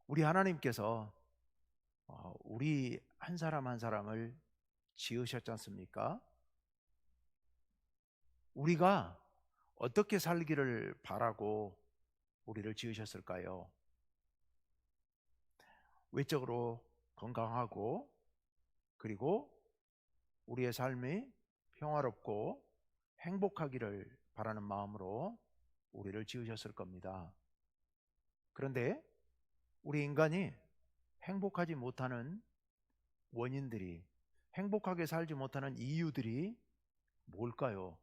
우리 하나님께서 우리 한 사람 한 사람을 지으셨지 않습니까? 우리가 어떻게 살기를 바라고 우리를 지으셨을까요? 외적으로 건강하고, 그리고 우리의 삶이 평화롭고 행복하기를 바라는 마음으로 우리를 지으셨을 겁니다. 그런데 우리 인간이 행복하지 못하는 원인들이, 행복하게 살지 못하는 이유들이 뭘까요?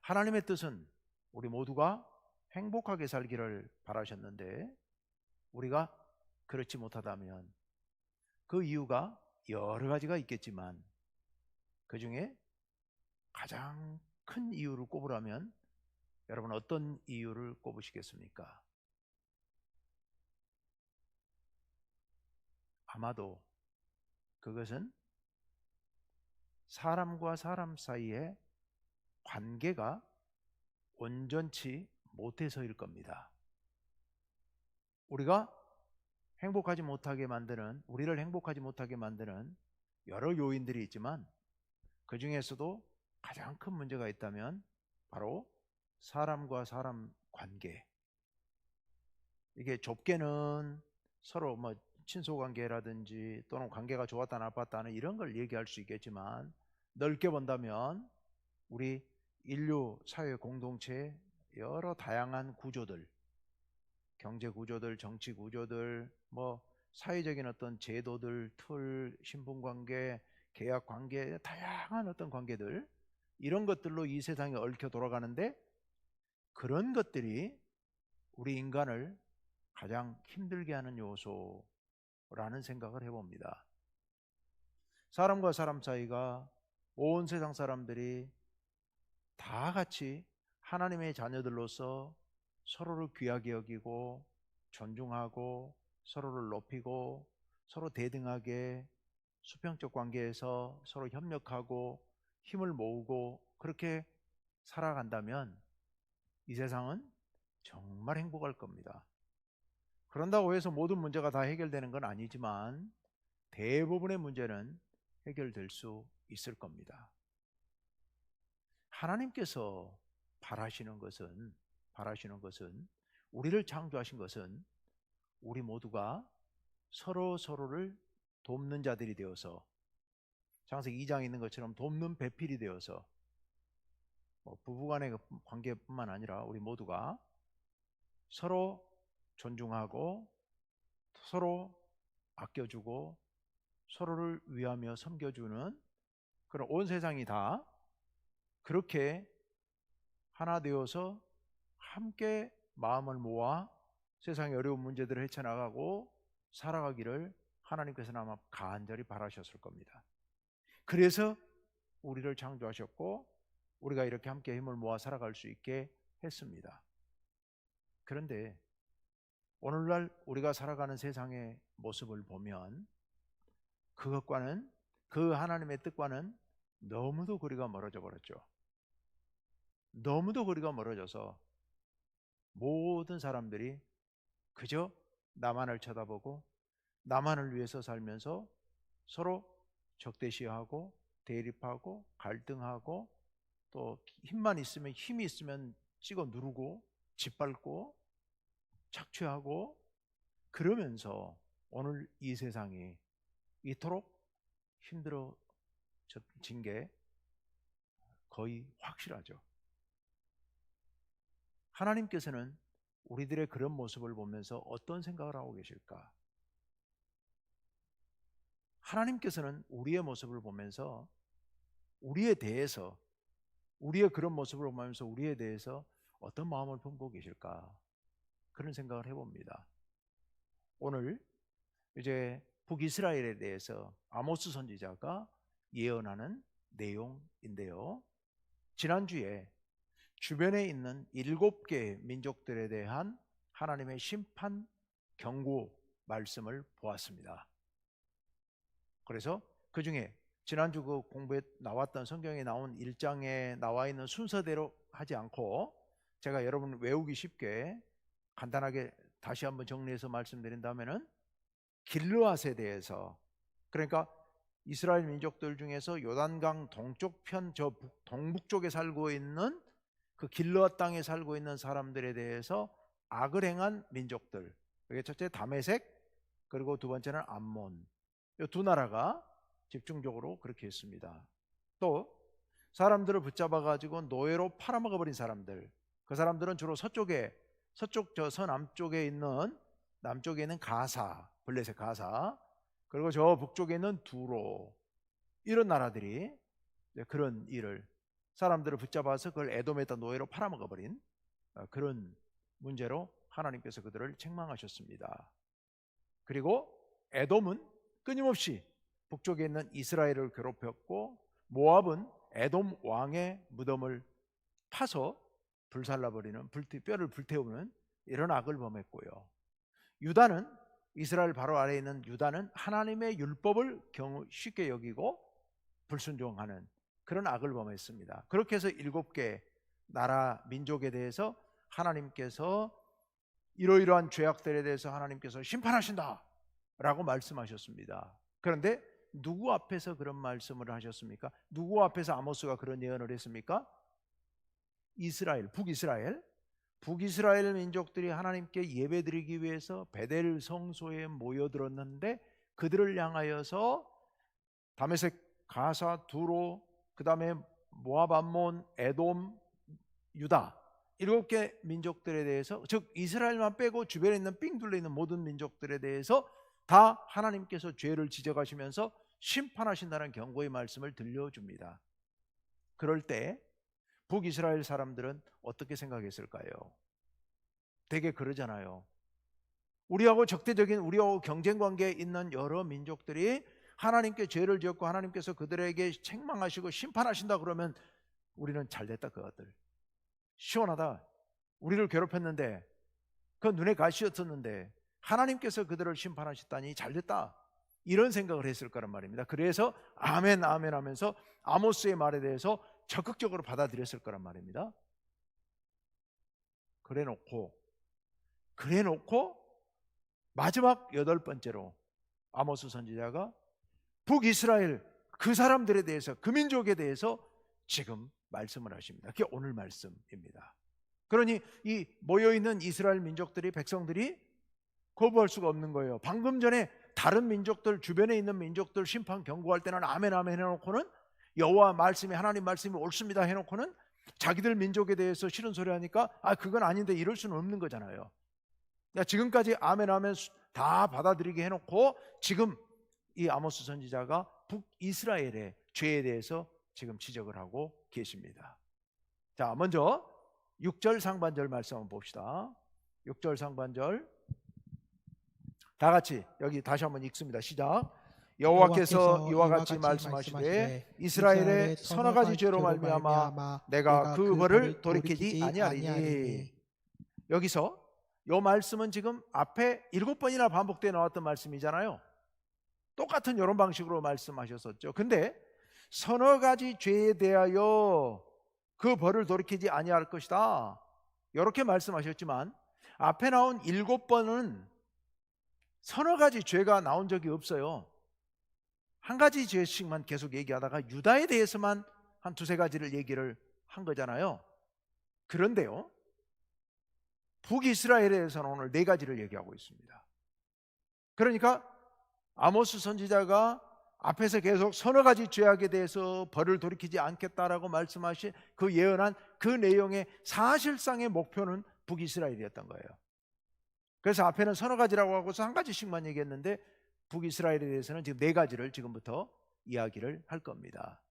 하나님의 뜻은 우리 모두가 행복하게 살기를 바라셨는데, 우리가 그렇지 못하다면 그 이유가 여러 가지가 있겠지만, 그 중에 가장 큰 이유를 꼽으라면 여러분 어떤 이유를 꼽으시겠습니까? 아마도 그것은 사람과 사람 사이의 관계가 온전치 못해서일 겁니다. 우리를 행복하지 못하게 만드는 여러 요인들이 있지만, 그 중에서도 가장 큰 문제가 있다면 바로 사람과 사람 관계. 이게 좁게는 서로 친소관계라든지 또는 관계가 좋았다 나빴다는 이런 걸 얘기할 수 있겠지만, 넓게 본다면 우리 인류 사회 공동체의 여러 다양한 구조들, 경제 구조들, 정치 구조들, 사회적인 어떤 제도들, 틀, 신분 관계, 계약 관계, 다양한 어떤 관계들, 이런 것들로 이 세상이 얽혀 돌아가는데, 그런 것들이 우리 인간을 가장 힘들게 하는 요소라는 생각을 해봅니다. 사람과 사람 사이가, 온 세상 사람들이 다 같이 하나님의 자녀들로서 서로를 귀하게 여기고 존중하고 서로를 높이고 서로 대등하게 수평적 관계에서 서로 협력하고 힘을 모으고 그렇게 살아간다면 이 세상은 정말 행복할 겁니다. 그런다고 해서 모든 문제가 다 해결되는 건 아니지만 대부분의 문제는 해결될 수 있을 겁니다. 하나님께서 바라시는 것은, 우리를 창조하신 것은 우리 모두가 서로를 돕는 자들이 되어서, 창세기 2장에 있는 것처럼 돕는 배필이 되어서, 부부간의 관계뿐만 아니라 우리 모두가 서로 존중하고 서로 아껴주고 서로를 위하며 섬겨주는, 그런 온 세상이 다 그렇게 하나 되어서 함께 마음을 모아 세상의 어려운 문제들을 헤쳐나가고 살아가기를 하나님께서는 아마 간절히 바라셨을 겁니다. 그래서 우리를 창조하셨고 우리가 이렇게 함께 힘을 모아 살아갈 수 있게 했습니다. 그런데 오늘날 우리가 살아가는 세상의 모습을 보면 그것과는, 그 하나님의 뜻과는 너무도 거리가 멀어져 버렸죠. 너무도 거리가 멀어져서 모든 사람들이 그저 나만을 쳐다보고 나만을 위해서 살면서 서로 적대시하고 대립하고 갈등하고, 또 힘이 있으면 찍어 누르고 짓밟고 착취하고, 그러면서 오늘 이 세상이 이토록 힘들어진 게 거의 확실하죠. 하나님께서는 우리들의 그런 모습을 보면서 어떤 생각을 하고 계실까? 하나님께서는 우리의 모습을 보면서 우리에 대해서, 우리의 그런 모습을 보면서 우리에 대해서 어떤 마음을 품고 계실까? 그런 생각을 해봅니다. 오늘 이제 북이스라엘에 대해서 아모스 선지자가 예언하는 내용인데요, 지난주에 주변에 있는 7개의 민족들에 대한 하나님의 심판 경고 말씀을 보았습니다. 그래서 그 중에 지난주 그 공부에 나왔던, 성경에 나온 1장에 나와 있는 순서대로 하지 않고 제가 여러분 외우기 쉽게 간단하게 다시 한번 정리해서 말씀드린다면은, 길르앗에 대해서, 그러니까 이스라엘 민족들 중에서 요단강 동쪽 편, 저 동북쪽에 살고 있는 그 길르앗 땅에 살고 있는 사람들에 대해서 악을 행한 민족들, 그게 첫째 다메섹, 그리고 두 번째는 암몬, 이 두 나라가 집중적으로 그렇게 했습니다. 또 사람들을 붙잡아 가지고 노예로 팔아먹어버린 사람들, 그 사람들은 주로 서쪽 저 서남쪽에 있는, 남쪽에 있는 가사, 블레셋 가사, 그리고 저 북쪽에 있는 두로, 이런 나라들이 그런 일을, 사람들을 붙잡아서 그걸 에돔에다 노예로 팔아먹어버린 그런 문제로 하나님께서 그들을 책망하셨습니다. 그리고 에돔은 끊임없이 북쪽에 있는 이스라엘을 괴롭혔고, 모압은 에돔 왕의 무덤을 파서 불살라버리는, 뼈를 불태우는 이런 악을 범했고요. 유다는, 이스라엘 바로 아래에 있는 유다는 하나님의 율법을 쉽게 여기고 불순종하는 그런 악을 범했습니다. 그렇게 해서 7개 나라 민족에 대해서 하나님께서 이러이러한 죄악들에 대해서 하나님께서 심판하신다 라고 말씀하셨습니다. 그런데 누구 앞에서 그런 말씀을 하셨습니까? 누구 앞에서 아모스가 그런 예언을 했습니까? 이스라엘, 북이스라엘 민족들이 하나님께 예배드리기 위해서 베델 성소에 모여들었는데, 그들을 향하여서 다메섹, 가사, 두로, 그 다음에 모압, 암몬, 에돔, 유다, 7개 민족들에 대해서, 즉 이스라엘만 빼고 주변에 있는 삥 둘러 있는 모든 민족들에 대해서 다 하나님께서 죄를 지적하시면서 심판하신다는 경고의 말씀을 들려줍니다. 그럴 때 북이스라엘 사람들은 어떻게 생각했을까요? 되게 그러잖아요. 우리하고 적대적인, 우리하고 경쟁관계에 있는 여러 민족들이 하나님께 죄를 지었고 하나님께서 그들에게 책망하시고 심판하신다 그러면 우리는 잘됐다, 그것들 시원하다, 우리를 괴롭혔는데, 그 눈에 가시였었는데 하나님께서 그들을 심판하셨다니 잘됐다, 이런 생각을 했을 거란 말입니다. 그래서 아멘 아멘 하면서 아모스의 말에 대해서 적극적으로 받아들였을 거란 말입니다. 그래 놓고 마지막 8번째로 아모스 선지자가 북이스라엘 그 사람들에 대해서, 그 민족에 대해서 지금 말씀을 하십니다. 그게 오늘 말씀입니다. 그러니 이 모여있는 이스라엘 민족들이, 백성들이 거부할 수가 없는 거예요. 방금 전에 다른 민족들, 주변에 있는 민족들 심판 경고할 때는 아멘 아멘 해놓고는, 여호와 말씀이, 하나님 말씀이 옳습니다 해놓고는 자기들 민족에 대해서 싫은 소리 하니까 그건 아닌데 이럴 수는 없는 거잖아요. 지금까지 아멘 아멘 다 받아들이게 해놓고 지금 이 아모스 선지자가 북이스라엘의 죄에 대해서 지금 지적을 하고 계십니다. 자, 먼저 6절 상반절 말씀 한번 봅시다. 6절 상반절 다 같이 여기 다시 한번 읽습니다. 시작. 여호와께서 이와 같이 말씀하시되 이스라엘의 서너 가지 죄로 말미암아 내가 그 벌을 돌이키지 아니하리니. 여기서 이 말씀은 지금 앞에 7번이나 반복되어 나왔던 말씀이잖아요. 똑같은 이런 방식으로 말씀하셨었죠. 근데 서너 가지 죄에 대하여 그 벌을 돌이키지 아니할 것이다, 이렇게 말씀하셨지만 앞에 나온 7번은 서너 가지 죄가 나온 적이 없어요. 한 가지 죄씩만 계속 얘기하다가 유다에 대해서만 한 두세 가지를 얘기를 한 거잖아요. 그런데요, 북이스라엘에 대해서는 오늘 4가지를 얘기하고 있습니다. 그러니까 아모스 선지자가 앞에서 계속 서너 가지 죄악에 대해서 벌을 돌이키지 않겠다라고 말씀하신 그 예언한 그 내용의 사실상의 목표는 북이스라엘이었던 거예요. 그래서 앞에는 서너 가지라고 하고서 한 가지씩만 얘기했는데 북이스라엘에 대해서는 지금 4가지를 지금부터 이야기를 할 겁니다.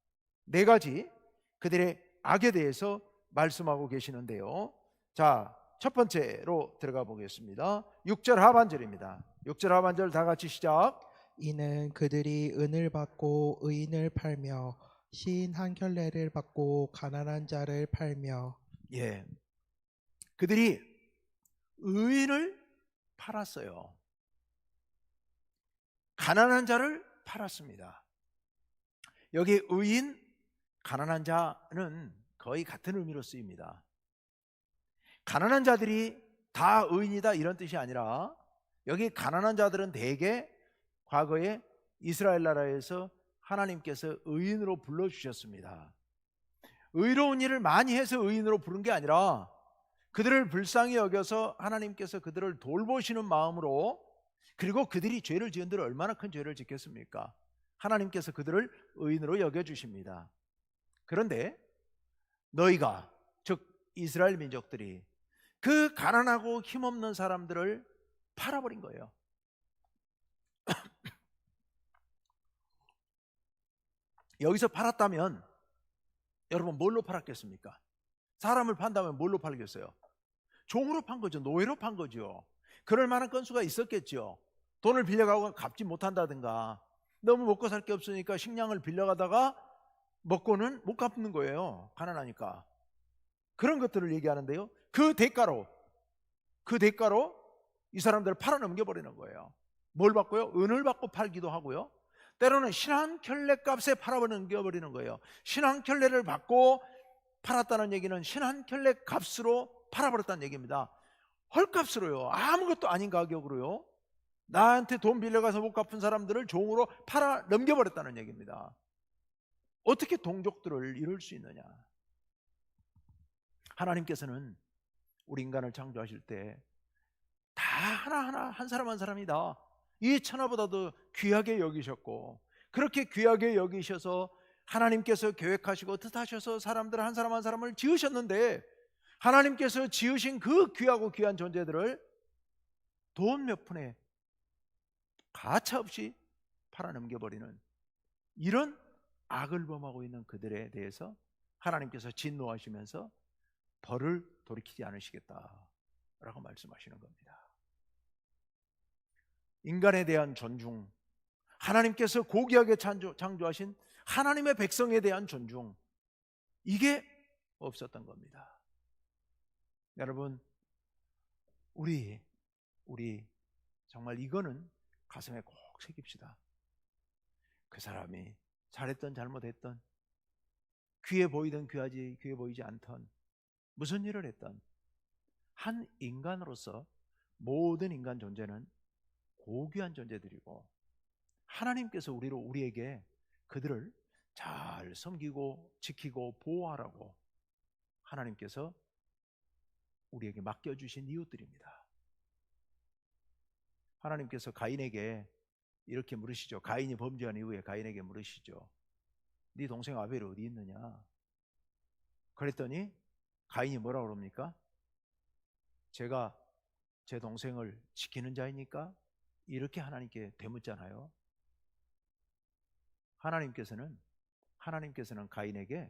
4가지 그들의 악에 대해서 말씀하고 계시는데요. 자, 첫 번째로 들어가 보겠습니다. 6절 하반절입니다. 6절 하반절 다 같이 시작. 이는 그들이 은을 받고 의인을 팔며 신 한 켤레를 받고 가난한 자를 팔며. 예, 그들이 의인을 팔았어요. 가난한 자를 팔았습니다. 여기 의인, 가난한 자는 거의 같은 의미로 쓰입니다. 가난한 자들이 다 의인이다 이런 뜻이 아니라, 여기 가난한 자들은 대개 과거에 이스라엘 나라에서 하나님께서 의인으로 불러주셨습니다. 의로운 일을 많이 해서 의인으로 부른 게 아니라 그들을 불쌍히 여겨서 하나님께서 그들을 돌보시는 마음으로, 그리고 그들이 죄를 지은들 얼마나 큰 죄를 짓겠습니까? 하나님께서 그들을 의인으로 여겨주십니다. 그런데 너희가, 즉 이스라엘 민족들이 그 가난하고 힘없는 사람들을 팔아버린 거예요. 여기서 팔았다면 여러분 뭘로 팔았겠습니까? 사람을 판다면 뭘로 팔겠어요? 종으로 판 거죠. 노예로 판 거죠. 그럴 만한 건수가 있었겠죠. 돈을 빌려가고 갚지 못한다든가, 너무 먹고 살 게 없으니까 식량을 빌려가다가 먹고는 못 갚는 거예요. 가난하니까. 그런 것들을 얘기하는데요, 그 대가로 이 사람들을 팔아 넘겨버리는 거예요. 뭘 받고요? 은을 받고 팔기도 하고요, 때로는 신한 켤레 값에 팔아 넘겨버리는 거예요. 신한 켤레를 받고 팔았다는 얘기는 신한 켤레 값으로 팔아버렸다는 얘기입니다. 헐값으로요. 아무것도 아닌 가격으로요. 나한테 돈 빌려가서 못 갚은 사람들을 종으로 팔아 넘겨버렸다는 얘기입니다. 어떻게 동족들을 이룰 수 있느냐? 하나님께서는 우리 인간을 창조하실 때 다 하나하나 한 사람 한 사람이 다 이 천하보다도 귀하게 여기셨고, 그렇게 귀하게 여기셔서 하나님께서 계획하시고 뜻하셔서 사람들 한 사람 한 사람을 지으셨는데, 하나님께서 지으신 그 귀하고 귀한 존재들을 돈 몇 푼에 가차없이 팔아넘겨버리는 이런 악을 범하고 있는 그들에 대해서 하나님께서 진노하시면서 벌을 돌이키지 않으시겠다라고 말씀하시는 겁니다. 인간에 대한 존중, 하나님께서 고귀하게 창조하신 하나님의 백성에 대한 존중, 이게 없었던 겁니다. 여러분, 우리 정말 이거는 가슴에 꼭 새깁시다. 그 사람이 잘했던 잘못했던, 귀해 보이든 귀해 보이지 않던, 무슨 일을 했던, 한 인간으로서 모든 인간 존재는 고귀한 존재들이고, 하나님께서 우리에게 그들을 잘 섬기고 지키고 보호하라고 하나님께서 우리에게 맡겨주신 이웃들입니다. 하나님께서 가인에게 이렇게 물으시죠. 가인이 범죄한 이후에 가인에게 물으시죠. 네 동생 아벨이 어디 있느냐? 그랬더니 가인이 뭐라고 그럽니까? 제가 제 동생을 지키는 자이니까? 이렇게 하나님께 되묻잖아요. 하나님께서는 가인에게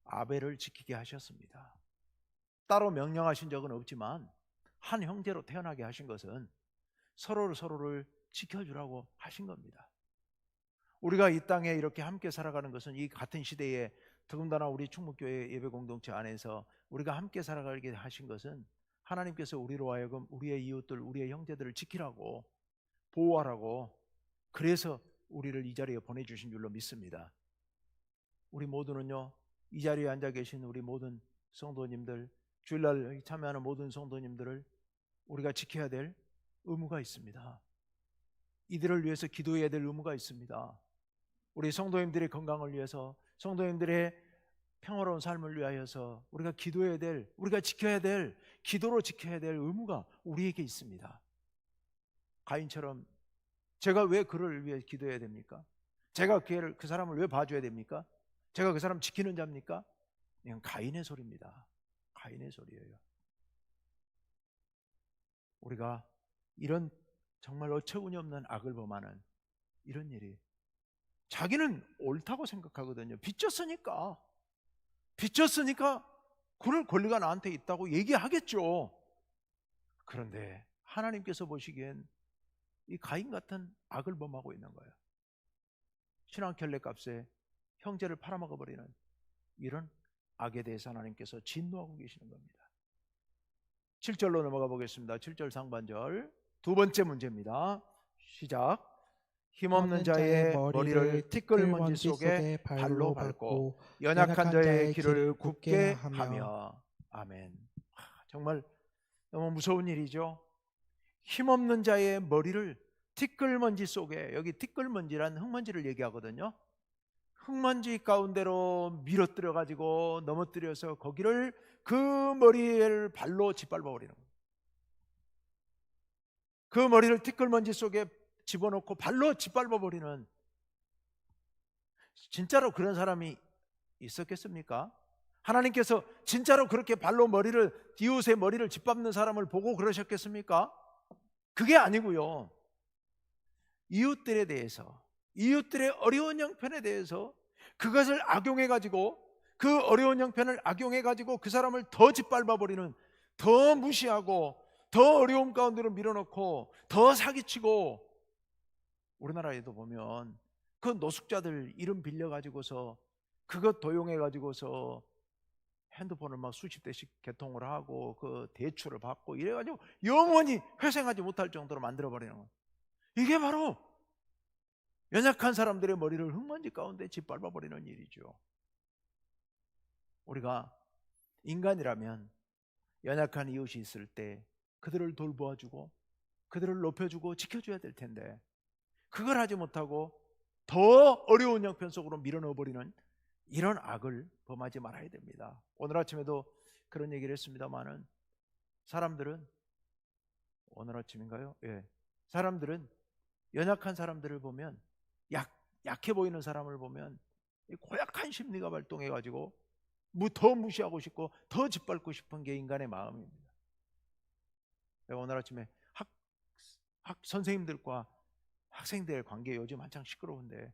아벨을 지키게 하셨습니다. 따로 명령하신 적은 없지만 한 형제로 태어나게 하신 것은 서로를 지켜주라고 하신 겁니다. 우리가 이 땅에 이렇게 함께 살아가는 것은 이 같은 시대에, 더군다나 우리 충북교회 예배공동체 안에서 우리가 함께 살아가게 하신 것은 하나님께서 우리로 하여금 우리의 이웃들, 우리의 형제들을 지키라고, 보호하라고, 그래서 우리를 이 자리에 보내주신 줄로 믿습니다. 우리 모두는요, 이 자리에 앉아 계신 우리 모든 성도님들, 주일날 참여하는 모든 성도님들을 우리가 지켜야 될 의무가 있습니다. 이들을 위해서 기도해야 될 의무가 있습니다. 우리 성도님들의 건강을 위해서, 성도님들의 평화로운 삶을 위하여서 우리가 기도해야 될, 우리가 지켜야 될, 기도로 지켜야 될 의무가 우리에게 있습니다. 가인처럼 제가 왜 그를 위해 기도해야 됩니까? 제가 그 사람을 왜 봐줘야 됩니까? 제가 그 사람 지키는 자입니까? 이건 가인의 소리입니다. 가인의 소리예요. 우리가 이런 정말 어처구니 없는 악을 범하는 이런 일이, 자기는 옳다고 생각하거든요. 빚졌으니까 그럴 권리가 나한테 있다고 얘기하겠죠. 그런데 하나님께서 보시기엔 이 가인 같은 악을 범하고 있는 거예요. 신앙켤레 값에 형제를 팔아먹어버리는 이런 악에 대해서 하나님께서 진노하고 계시는 겁니다. 7절로 넘어가 보겠습니다. 7절 상반절 두 번째 문제입니다. 시작. 힘없는 자의 머리를 티끌먼지 속에 발로 밟고 연약한 자의 길을 굽게 하며. 아멘. 정말 너무 무서운 일이죠. 힘없는 자의 머리를 티끌먼지 속에, 여기 티끌먼지란 흙먼지를 얘기하거든요. 흙먼지 가운데로 밀어뜨려 가지고 넘어뜨려서 거기를 그 머리를 발로 짓밟아 버리는 거예요. 그 머리를 티끌먼지 속에 집어넣고 발로 짓밟아 버리는, 진짜로 그런 사람이 있었겠습니까? 하나님께서 진짜로 그렇게 발로 이웃의 머리를 짓밟는 사람을 보고 그러셨겠습니까? 그게 아니고요. 이웃들에 대해서, 이웃들의 어려운 형편에 대해서 그것을 악용해 가지고, 그 어려운 형편을 악용해 가지고 그 사람을 더 짓밟아 버리는, 더 무시하고 더 어려움 가운데로 밀어넣고 더 사기치고, 우리나라에도 보면 그 노숙자들 이름 빌려 가지고서 그것 도용해 가지고서 핸드폰을 막 수십 대씩 개통을 하고 그 대출을 받고 이래 가지고 영원히 회생하지 못할 정도로 만들어 버리는 거예요. 이게 바로 연약한 사람들의 머리를 흙먼지 가운데 짓밟아 버리는 일이죠. 우리가 인간이라면 연약한 이웃이 있을 때 그들을 돌보아주고 그들을 높여주고 지켜줘야 될 텐데, 그걸 하지 못하고 더 어려운 형편 속으로 밀어넣어 버리는 이런 악을 범하지 말아야 됩니다. 오늘 아침에도 그런 얘기를 했습니다마는, 사람들은, 오늘 아침인가요? 예. 사람들은 연약한 사람들을 보면, 약해 보이는 사람을 보면 고약한 심리가 발동해 가지고 더 무시하고 싶고 더 짓밟고 싶은 게 인간의 마음입니다. 내가 오늘 아침에 선생님들과 학생들의 관계 요즘 한창 시끄러운데,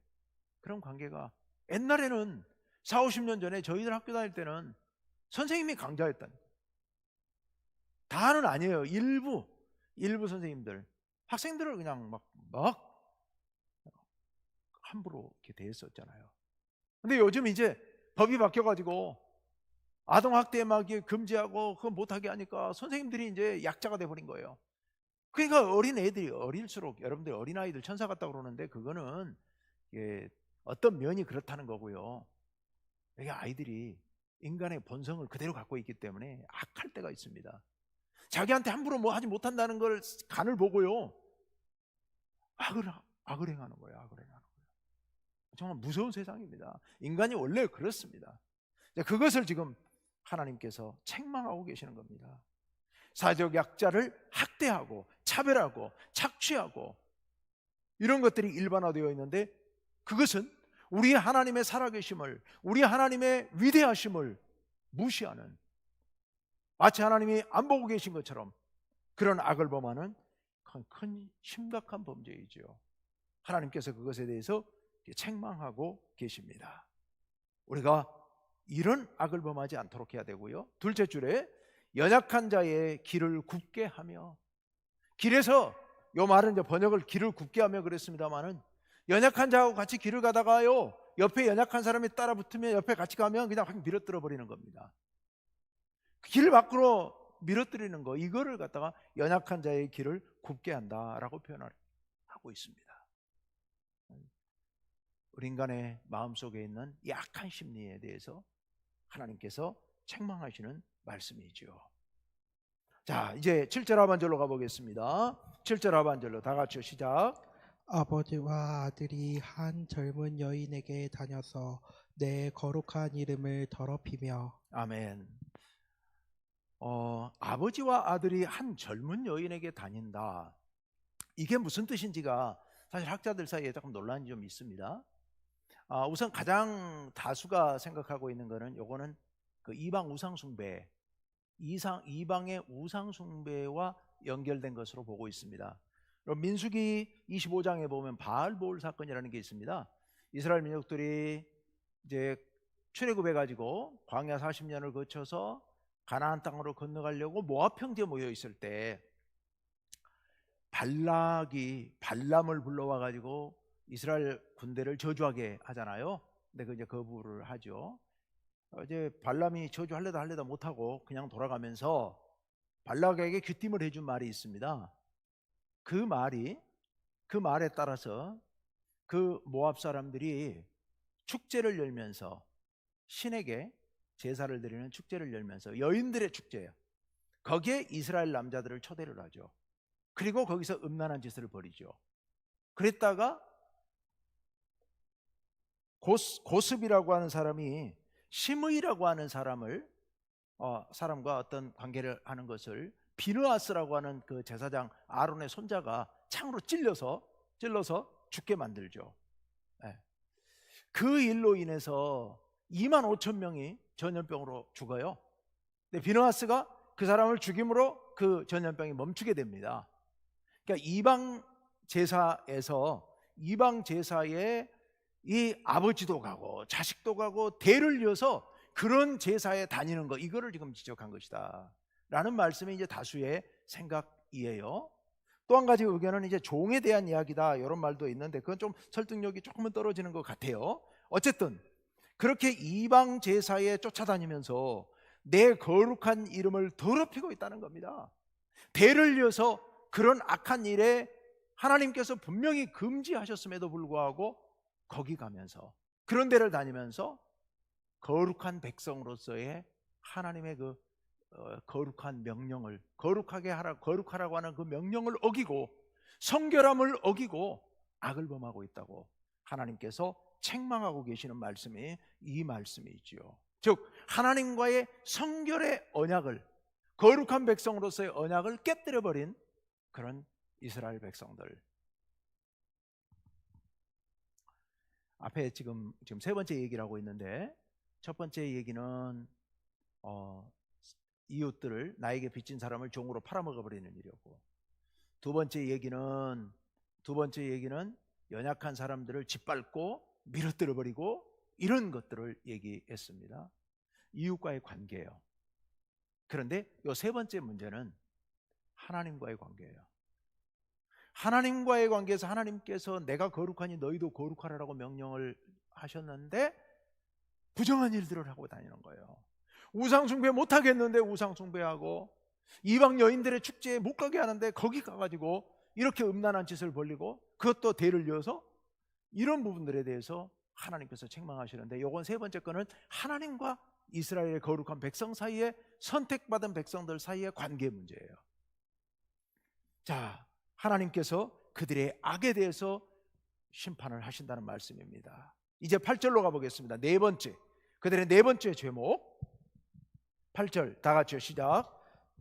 그런 관계가 옛날에는 40, 50년 전에 저희들 학교 다닐 때는 선생님이 강자였다는, 다는 아니에요. 일부 선생님들 학생들을 그냥 막 함부로 이렇게 대했었잖아요. 근데 요즘 이제 법이 바뀌어가지고 아동학대 막 금지하고 그거 못하게 하니까 선생님들이 이제 약자가 돼버린 거예요. 그러니까 어린 애들이 어릴수록, 여러분들 어린아이들 천사 같다고 그러는데 그거는 어떤 면이 그렇다는 거고요. 이게 아이들이 인간의 본성을 그대로 갖고 있기 때문에 악할 때가 있습니다. 자기한테 함부로 뭐 하지 못한다는 걸 간을 보고요, 악을 행하는 거예요. 악을 행하는 거예요. 정말 무서운 세상입니다. 인간이 원래 그렇습니다. 그것을 지금 하나님께서 책망하고 계시는 겁니다. 사회적 약자를 학대하고 차별하고 착취하고 이런 것들이 일반화되어 있는데, 그것은 우리 하나님의 살아계심을, 우리 하나님의 위대하심을 무시하는, 마치 하나님이 안 보고 계신 것처럼 그런 악을 범하는 큰 심각한 범죄이죠. 하나님께서 그것에 대해서 책망하고 계십니다. 우리가 이런 악을 범하지 않도록 해야 되고요. 둘째 줄에 연약한 자의 길을 굽게 하며, 길에서, 요 말은 이제 번역을 길을 굽게 하며 그랬습니다만은, 연약한 자하고 같이 길을 가다가요, 옆에 연약한 사람이 따라 붙으면 옆에 같이 가면 그냥 확 밀어뜨려 버리는 겁니다. 길 밖으로 밀어뜨리는 거, 이거를 갖다가 연약한 자의 길을 굽게 한다라고 표현을 하고 있습니다. 우리 인간의 마음속에 있는 약한 심리에 대해서 하나님께서 책망하시는 말씀이죠. 자, 이제 7절 하반절로 가보겠습니다. 7절 하반절로 다 같이 시작. 아버지와 아들이 한 젊은 여인에게 다녀서 내 거룩한 이름을 더럽히며. 아멘. 아버지와 아들이 한 젊은 여인에게 다닌다. 이게 무슨 뜻인지가 사실 학자들 사이에 조금 논란이 좀 있습니다. 우선 가장 다수가 생각하고 있는 거는, 요거는 그 이방 우상숭배, 이방의 우상숭배와 연결된 것으로 보고 있습니다. 민수기 25장에 보면 바알보올 사건이라는 게 있습니다. 이스라엘 민족들이 이제 출애굽해 가지고 광야 40년을 거쳐서 가나안 땅으로 건너가려고 모압 평지에 모여 있을 때, 발람을 불러와 가지고 이스라엘 군대를 저주하게 하잖아요. 근데 그 이제 거부를 하죠. 이제 발람이 저주하려다 못하고 그냥 돌아가면서 발락에게 귀띔을 해준 말이 있습니다. 그 말에 따라서 그 모압 사람들이 축제를 열면서, 신에게 제사를 드리는 축제를 열면서, 여인들의 축제예요. 거기에 이스라엘 남자들을 초대를 하죠. 그리고 거기서 음란한 짓을 벌이죠. 그랬다가 고습이라고 하는 사람이 심의라고 하는 사람과 어떤 관계를 하는 것을 비느하스라고 하는 그 제사장 아론의 손자가 창으로 찔러서 죽게 만들죠. 네. 그 일로 인해서 2만 5천 명이 전염병으로 죽어요. 근데 비느하스가 그 사람을 죽임으로 그 전염병이 멈추게 됩니다. 그러니까 이방 제사에 이 아버지도 가고 자식도 가고 대를 이어서 그런 제사에 다니는 거, 이거를 지금 지적한 것이다 라는 말씀이 이제 다수의 생각이에요. 또 한 가지 의견은 이제 종에 대한 이야기다, 이런 말도 있는데 그건 좀 설득력이 조금은 떨어지는 것 같아요. 어쨌든 그렇게 이방 제사에 쫓아다니면서 내 거룩한 이름을 더럽히고 있다는 겁니다. 대를 이어서 그런 악한 일에 하나님께서 분명히 금지하셨음에도 불구하고 거기 가면서, 그런 데를 다니면서 거룩한 백성으로서의 하나님의 그 거룩한 명령을, 거룩하라고 하는 그 명령을 어기고 성결함을 어기고 악을 범하고 있다고 하나님께서 책망하고 계시는 말씀이 이 말씀이지요. 즉 하나님과의 성결의 언약을, 거룩한 백성으로서의 언약을 깨뜨려버린 그런 이스라엘 백성들. 앞에 지금 세 번째 얘기를 하고 있는데, 첫 번째 얘기는 이웃들을, 나에게 빚진 사람을 종으로 팔아먹어버리는 일이었고, 두 번째 얘기는 연약한 사람들을 짓밟고 밀어뜨려버리고 이런 것들을 얘기했습니다. 이웃과의 관계예요. 그런데 이 세 번째 문제는 하나님과의 관계예요. 하나님과의 관계에서 하나님께서 내가 거룩하니 너희도 거룩하라고 명령을 하셨는데 부정한 일들을 하고 다니는 거예요. 우상숭배 못하겠는데 우상숭배하고, 이방 여인들의 축제에 못 가게 하는데 거기 가가지고 이렇게 음란한 짓을 벌리고, 그것도 대를 이어서, 이런 부분들에 대해서 하나님께서 책망하시는데, 요건 세 번째 거는 하나님과 이스라엘의 거룩한 백성 사이에, 선택받은 백성들 사이의 관계 문제예요. 자, 하나님께서 그들의 악에 대해서 심판을 하신다는 말씀입니다. 이제 8절로 가보겠습니다. 네 번째, 그들의 네 번째 제목, 8절 다 같이요, 시작.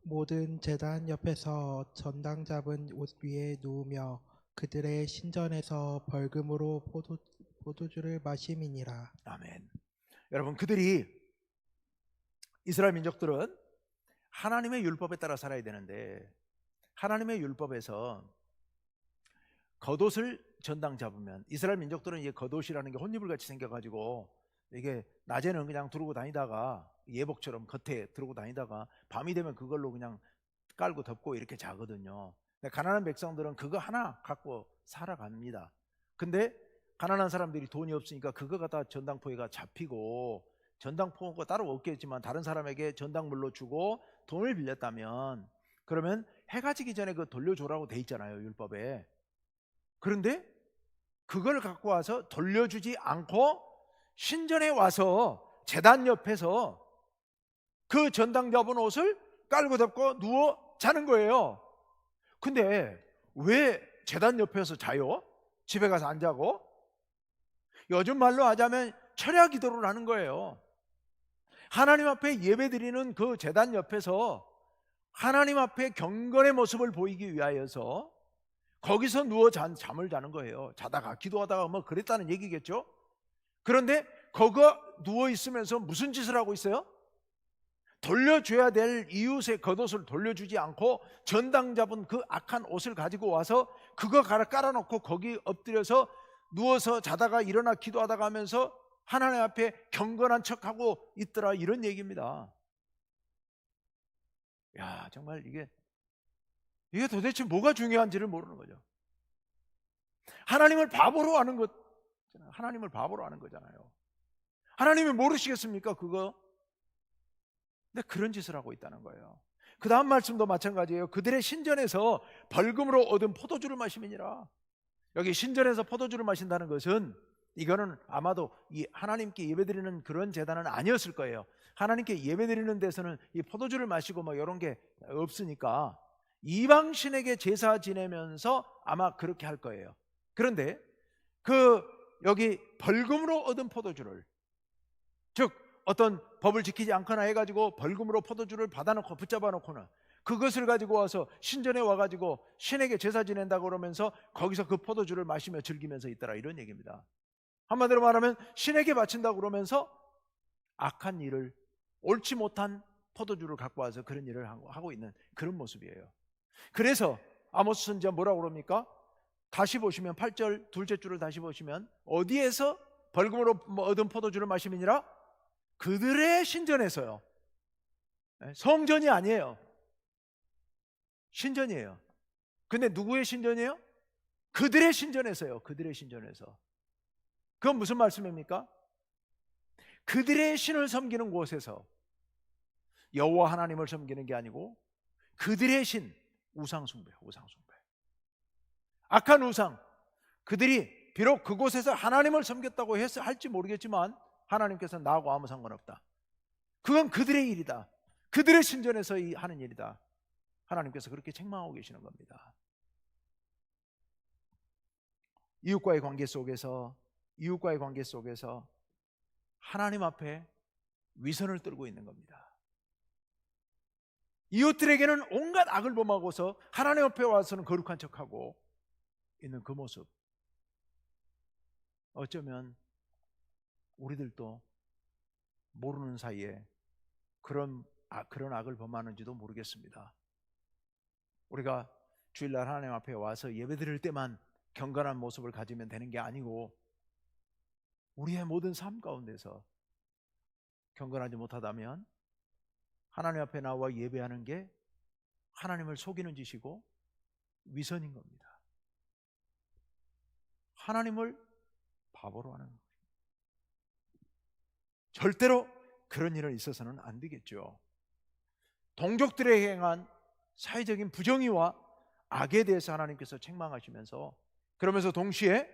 모든 제단 옆에서 전당 잡은 옷 위에 누우며 그들의 신전에서 벌금으로 포도주를 마심이니라. 아멘. 여러분, 이스라엘 민족들은 하나님의 율법에 따라 살아야 되는데, 하나님의 율법에서 겉옷을 전당 잡으면, 이스라엘 민족들은 이게 겉옷이라는 게 혼이불 같이 생겨가지고 이게 낮에는 그냥 두르고 다니다가, 예복처럼 겉에 두르고 다니다가 밤이 되면 그걸로 그냥 깔고 덮고 이렇게 자거든요. 가난한 백성들은 그거 하나 갖고 살아갑니다. 근데 가난한 사람들이 돈이 없으니까 그거 갖다 전당포에가 잡히고, 전당포가 따로 없겠지만 다른 사람에게 전당물로 주고 돈을 빌렸다면, 그러면 해가 지기 전에 그 돌려줘라고 돼 있잖아요, 율법에. 그런데 그걸 갖고 와서 돌려주지 않고 신전에 와서 제단 옆에서 그 전당 잡은 옷을 깔고 덮고 누워 자는 거예요. 근데 왜 제단 옆에서 자요? 집에 가서 안 자고? 요즘 말로 하자면 철야 기도를 하는 거예요. 하나님 앞에 예배드리는 그 제단 옆에서 하나님 앞에 경건의 모습을 보이기 위하여서 거기서 누워 잠을 자는 거예요. 자다가 기도하다가 뭐 그랬다는 얘기겠죠. 그런데 거기 누워 있으면서 무슨 짓을 하고 있어요? 돌려줘야 될 이웃의 겉옷을 돌려주지 않고 전당 잡은 그 악한 옷을 가지고 와서 그거 깔아놓고 거기 엎드려서 누워서 자다가 일어나 기도하다가 하면서 하나님 앞에 경건한 척하고 있더라, 이런 얘기입니다. 야, 정말 이게 도대체 뭐가 중요한지를 모르는 거죠. 하나님을 바보로 아는 거잖아요. 하나님이 모르시겠습니까, 그거? 근데 그런 짓을 하고 있다는 거예요. 그 다음 말씀도 마찬가지예요. 그들의 신전에서 벌금으로 얻은 포도주를 마심이니라. 여기 신전에서 포도주를 마신다는 것은, 이거는 아마도 이 하나님께 예배드리는 그런 제단은 아니었을 거예요. 하나님께 예배드리는 데서는 이 포도주를 마시고 뭐 이런 게 없으니까 이방신에게 제사 지내면서 아마 그렇게 할 거예요. 그런데 여기 벌금으로 얻은 포도주를, 즉 어떤 법을 지키지 않거나 해가지고 벌금으로 포도주를 받아놓고 붙잡아 놓고는 그것을 가지고 와서 신전에 와가지고 신에게 제사 지낸다고 그러면서 거기서 그 포도주를 마시며 즐기면서 있더라, 이런 얘기입니다. 한마디로 말하면 신에게 바친다고 그러면서 악한 일을, 옳지 못한 포도주를 갖고 와서 그런 일을 하고 있는 그런 모습이에요. 그래서 아모스 선지자 뭐라고 그럽니까? 다시 보시면 8절 둘째 줄을 다시 보시면 어디에서 벌금으로 얻은 포도주를 마시느니라? 그들의 신전에서요. 성전이 아니에요. 신전이에요. 근데 누구의 신전이에요? 그들의 신전에서요. 그들의 신전에서. 그건 무슨 말씀입니까? 그들의 신을 섬기는 곳에서 여호와 하나님을 섬기는 게 아니고 그들의 신, 우상숭배. 악한 우상. 그들이 비록 그곳에서 하나님을 섬겼다고 할지 모르겠지만 하나님께서 나하고 아무 상관없다. 그건 그들의 일이다. 그들의 신전에서 하는 일이다. 하나님께서 그렇게 책망하고 계시는 겁니다. 이웃과의 관계 속에서 하나님 앞에 위선을 떨고 있는 겁니다. 이웃들에게는 온갖 악을 범하고서 하나님 앞에 와서는 거룩한 척하고 있는 그 모습, 어쩌면 우리들도 모르는 사이에 그런 악을 범하는지도 모르겠습니다. 우리가 주일날 하나님 앞에 와서 예배드릴 때만 경건한 모습을 가지면 되는 게 아니고 우리의 모든 삶 가운데서 경건하지 못하다면 하나님 앞에 나와 예배하는 게 하나님을 속이는 짓이고 위선인 겁니다. 하나님을 바보로 하는 겁니다. 절대로 그런 일은 있어서는 안 되겠죠. 동족들에 행한 사회적인 부정의와 악에 대해서 하나님께서 책망하시면서, 그러면서 동시에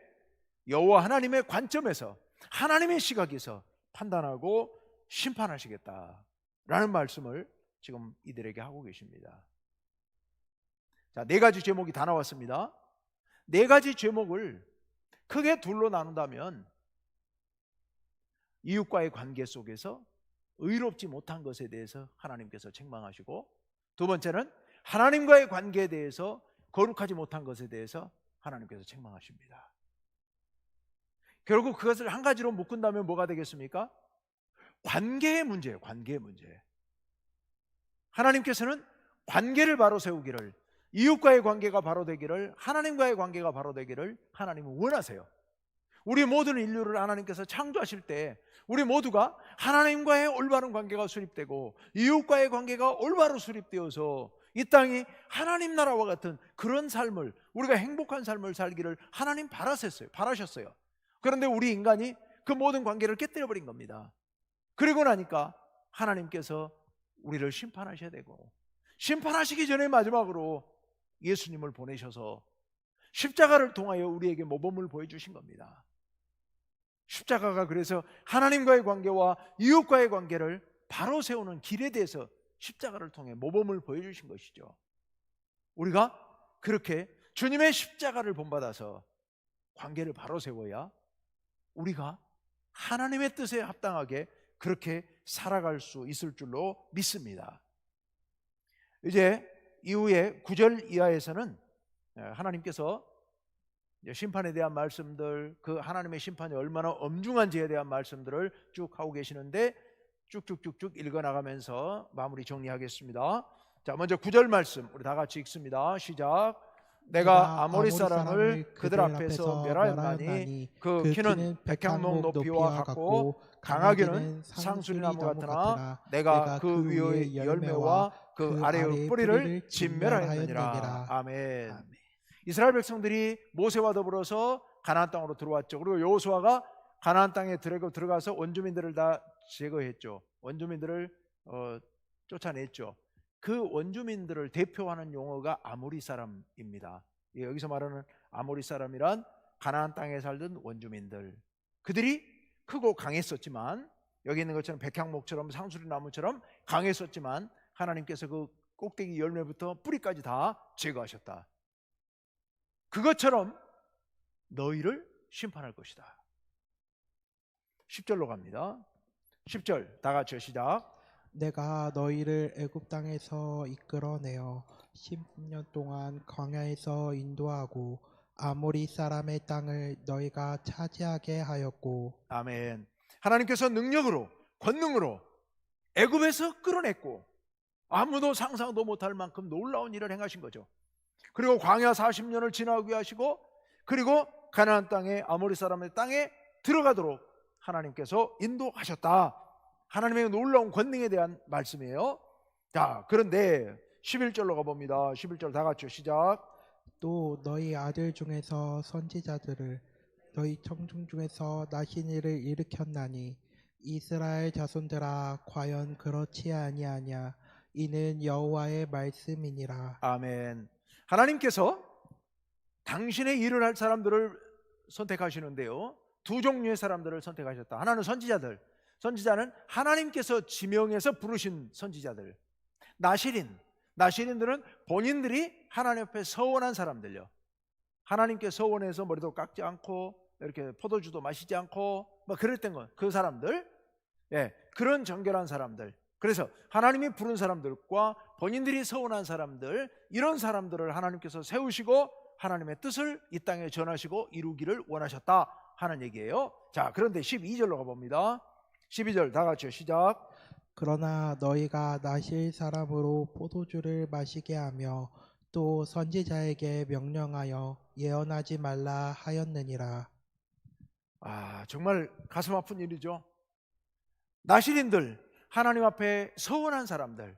여호와 하나님의 관점에서, 하나님의 시각에서 판단하고 심판하시겠다라는 말씀을 지금 이들에게 하고 계십니다. 자, 4가지 제목이 다 나왔습니다. 4가지 제목을 크게 둘로 나눈다면 이웃과의 관계 속에서 의롭지 못한 것에 대해서 하나님께서 책망하시고, 두 번째는 하나님과의 관계에 대해서 거룩하지 못한 것에 대해서 하나님께서 책망하십니다. 결국 그것을 한 가지로 묶은다면 뭐가 되겠습니까? 관계의 문제예요. 관계의 문제. 하나님께서는 관계를 바로 세우기를, 이웃과의 관계가 바로 되기를, 하나님과의 관계가 바로 되기를 하나님은 원하세요. 우리 모든 인류를 하나님께서 창조하실 때 우리 모두가 하나님과의 올바른 관계가 수립되고 이웃과의 관계가 올바로 수립되어서 이 땅이 하나님 나라와 같은 그런 삶을, 우리가 행복한 삶을 살기를 하나님 바라셨어요. 그런데 우리 인간이 그 모든 관계를 깨뜨려 버린 겁니다. 그리고 나니까 하나님께서 우리를 심판하셔야 되고, 심판하시기 전에 마지막으로 예수님을 보내셔서 십자가를 통하여 우리에게 모범을 보여주신 겁니다. 십자가가 그래서 하나님과의 관계와 이웃과의 관계를 바로 세우는 길에 대해서 십자가를 통해 모범을 보여주신 것이죠. 우리가 그렇게 주님의 십자가를 본받아서 관계를 바로 세워야 우리가 하나님의 뜻에 합당하게 그렇게 살아갈 수 있을 줄로 믿습니다. 이제 이후에 9절 이하에서는 하나님께서 심판에 대한 말씀들, 그 하나님의 심판이 얼마나 엄중한지에 대한 말씀들을 쭉 하고 계시는데 쭉쭉쭉쭉 읽어나가면서 마무리 정리하겠습니다. 자, 먼저 9절 말씀 우리 다 같이 읽습니다. 시작. 내가 아모리 사람을 그들 앞에서 멸하였나니 그 키는 백향목 높이와 같고 강하기는 상수리나무 같으나 내가 그 위의 열매와 그 아래의 뿌리를 진멸하였느니라. 아멘. 이스라엘 백성들이 모세와 더불어서 가나안 땅으로 들어왔죠. 그리고 여호수아가 가나안 땅에 들어가서 원주민들을 다 제거했죠. 원주민들을 쫓아냈죠. 그 원주민들을 대표하는 용어가 아모리 사람입니다. 여기서 말하는 아모리 사람이란 가나안 땅에 살던 원주민들, 그들이 크고 강했었지만, 여기 있는 것처럼 백향목처럼 상수리나무처럼 강했었지만 하나님께서 그 꼭대기 열매부터 뿌리까지 다 제거하셨다. 그것처럼 너희를 심판할 것이다. 10절로 갑니다. 10절 다 같이 시작. 내가 너희를 애굽 땅에서 이끌어내어 10년 동안 광야에서 인도하고 아모리 사람의 땅을 너희가 차지하게 하였고. 아멘. 하나님께서 능력으로 권능으로 애굽에서 끌어냈고 아무도 상상도 못할 만큼 놀라운 일을 행하신 거죠. 그리고 광야 40년을 지나게 하시고 그리고 가나안 땅에 아모리 사람의 땅에 들어가도록 하나님께서 인도하셨다. 하나님의 놀라운 권능에 대한 말씀이에요. 자, 그런데 11절로 가봅니다. 11절 다 같이 시작. 또 너희 아들 중에서 선지자들을 너희 청중 중에서 나신 일을 일으켰나니 이스라엘 자손들아 과연 그렇지 아니하냐 이는 여호와의 말씀이니라. 아멘. 하나님께서 당신의 일을 할 사람들을 선택하시는데요, 두 종류의 사람들을 선택하셨다. 하나는 선지자들. 선지자는 하나님께서 지명해서 부르신 선지자들. 나시린들은 본인들이 하나님 앞에 서원한 사람들요. 하나님께 서원해서 머리도 깎지 않고 이렇게 포도주도 마시지 않고 뭐 그랬던 건 그 사람들. 예, 그런 정결한 사람들. 그래서 하나님이 부른 사람들과 본인들이 서원한 사람들, 이런 사람들을 하나님께서 세우시고 하나님의 뜻을 이 땅에 전하시고 이루기를 원하셨다 하는 얘기예요. 자, 그런데 12절로 가봅니다. 12절 다 같이 시작. 그러나 너희가 나실 사람으로 포도주를 마시게 하며 또 선지자에게 명령하여 예언하지 말라 하였느니라. 정말 가슴 아픈 일이죠. 나시린들, 하나님 앞에 서원한 사람들,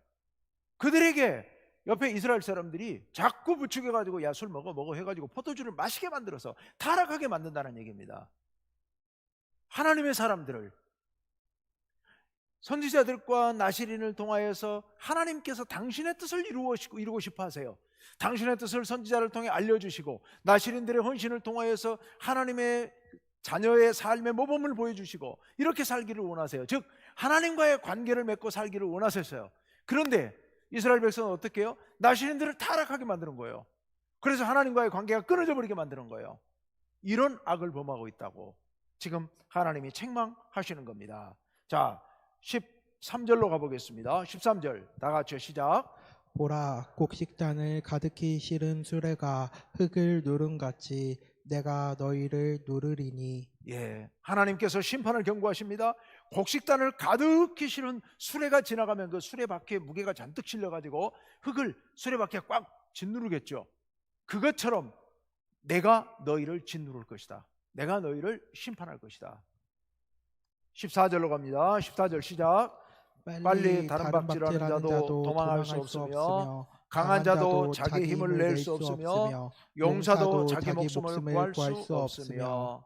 그들에게 옆에 이스라엘 사람들이 자꾸 부추겨가지고 야 술 먹어 해가지고 포도주를 마시게 만들어서 타락하게 만든다는 얘기입니다. 하나님의 사람들을, 선지자들과 나시린을 통하여서 하나님께서 당신의 뜻을 이루고 싶어 하세요. 당신의 뜻을 선지자를 통해 알려주시고 나시린들의 헌신을 통하여서 하나님의 자녀의 삶의 모범을 보여주시고 이렇게 살기를 원하세요. 즉 하나님과의 관계를 맺고 살기를 원하셨어요. 그런데 이스라엘 백성은 어떻게 해요? 나시린들을 타락하게 만드는 거예요. 그래서 하나님과의 관계가 끊어져 버리게 만드는 거예요. 이런 악을 범하고 있다고 지금 하나님이 책망하시는 겁니다. 자, 13절로 가보겠습니다. 13절 다 같이 시작. 보라, 곡식단을 가득히 실은 수레가 흙을 누름같이 내가 너희를 누르리니. 예, 하나님께서 심판을 경고하십니다. 곡식단을 가득히 실은 수레가 지나가면 그 수레바퀴에 무게가 잔뜩 실려가지고 흙을 수레바퀴에 꽉 짓누르겠죠. 그것처럼 내가 너희를 짓누를 것이다. 내가 너희를 심판할 것이다. 14절로 갑니다. 14절 시작. 빨리 다른 박질하는 자도 도망할 수 없으며 강한 자도 자기 힘을 낼 수 없으며 용사도 자기 목숨을 구할 수 없으며.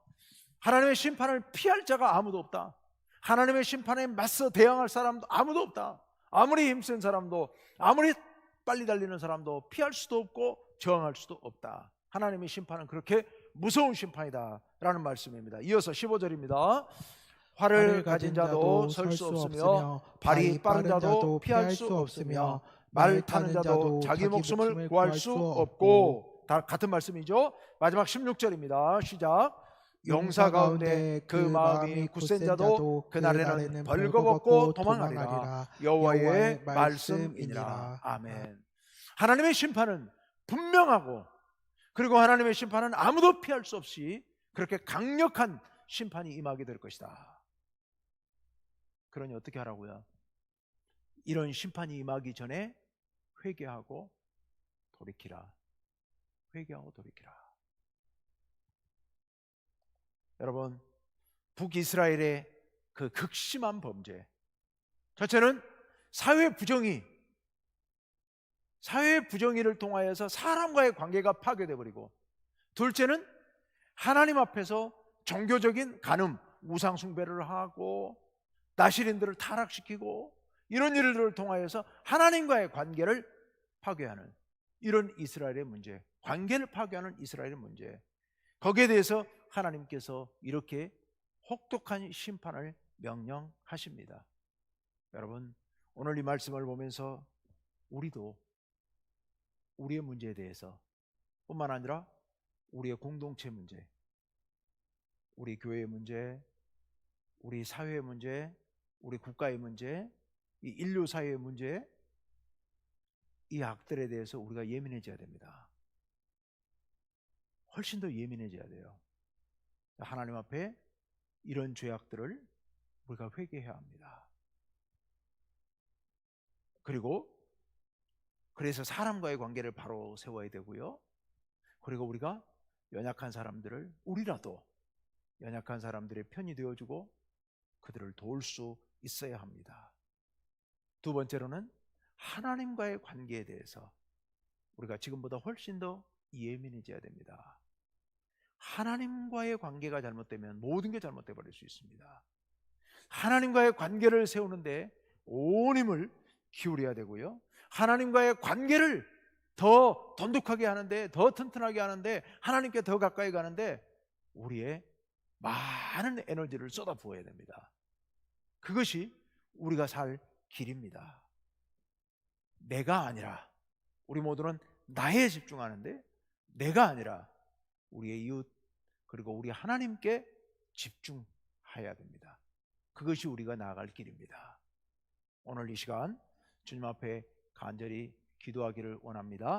하나님의 심판을 피할 자가 아무도 없다. 하나님의 심판에 맞서 대항할 사람도 아무도 없다. 아무리 힘센 사람도, 아무리 빨리 달리는 사람도 피할 수도 없고 저항할 수도 없다. 하나님의 심판은 그렇게 무서운 심판이다 라는 말씀입니다. 이어서 15절입니다. 활을 가진 자도 설 수 없으며 발이 빠른 자도 피할 수 없으며 말 타는 자도 자기 목숨을 구할 수 없고. 다 같은 말씀이죠. 마지막 16절입니다. 시작. 용사 가운데 그 마음이 굳센 자도 그날에는 벌거벗고 도망하리라. 여호와의 말씀이니라. 아멘. 하나님의 심판은 분명하고, 그리고 하나님의 심판은 아무도 피할 수 없이 그렇게 강력한 심판이 임하게 될 것이다. 그러니 어떻게 하라고요? 이런 심판이 임하기 전에 회개하고 돌이키라. 회개하고 돌이키라. 여러분, 북이스라엘의 그 극심한 범죄, 첫째는 사회 부정의를 통하여서 사람과의 관계가 파괴되어 버리고, 둘째는 하나님 앞에서 종교적인 간음, 우상 숭배를 하고 나시린들을 타락시키고 이런 일들을 통하여서 하나님과의 관계를 파괴하는 이런 이스라엘의 문제, 관계를 파괴하는 이스라엘의 문제, 거기에 대해서 하나님께서 이렇게 혹독한 심판을 명령하십니다. 여러분, 오늘 이 말씀을 보면서 우리도 우리의 문제에 대해서 뿐만 아니라 우리의 공동체 문제, 우리 교회의 문제, 우리 사회의 문제, 우리 국가의 문제, 이 인류 사회의 문제, 이 악들에 대해서 우리가 예민해져야 됩니다. 훨씬 더 예민해져야 돼요. 하나님 앞에 이런 죄악들을 우리가 회개해야 합니다. 그리고 그래서 사람과의 관계를 바로 세워야 되고요. 그리고 우리가 연약한 사람들을, 우리라도 연약한 사람들의 편이 되어주고 그들을 도울 수 있어야 합니다. 두 번째로는 하나님과의 관계에 대해서 우리가 지금보다 훨씬 더 예민해져야 됩니다. 하나님과의 관계가 잘못되면 모든 게 잘못돼 버릴 수 있습니다. 하나님과의 관계를 세우는데 온 힘을 기울여야 되고요. 하나님과의 관계를 더 돈독하게 하는데, 더 튼튼하게 하는데, 하나님께 더 가까이 가는데 우리의 많은 에너지를 쏟아 부어야 됩니다. 그것이 우리가 살 길입니다. 내가 아니라, 우리 모두는 나에 집중하는데 내가 아니라 우리의 이웃 그리고 우리 하나님께 집중해야 됩니다. 그것이 우리가 나아갈 길입니다. 오늘 이 시간 주님 앞에 간절히 기도하기를 원합니다.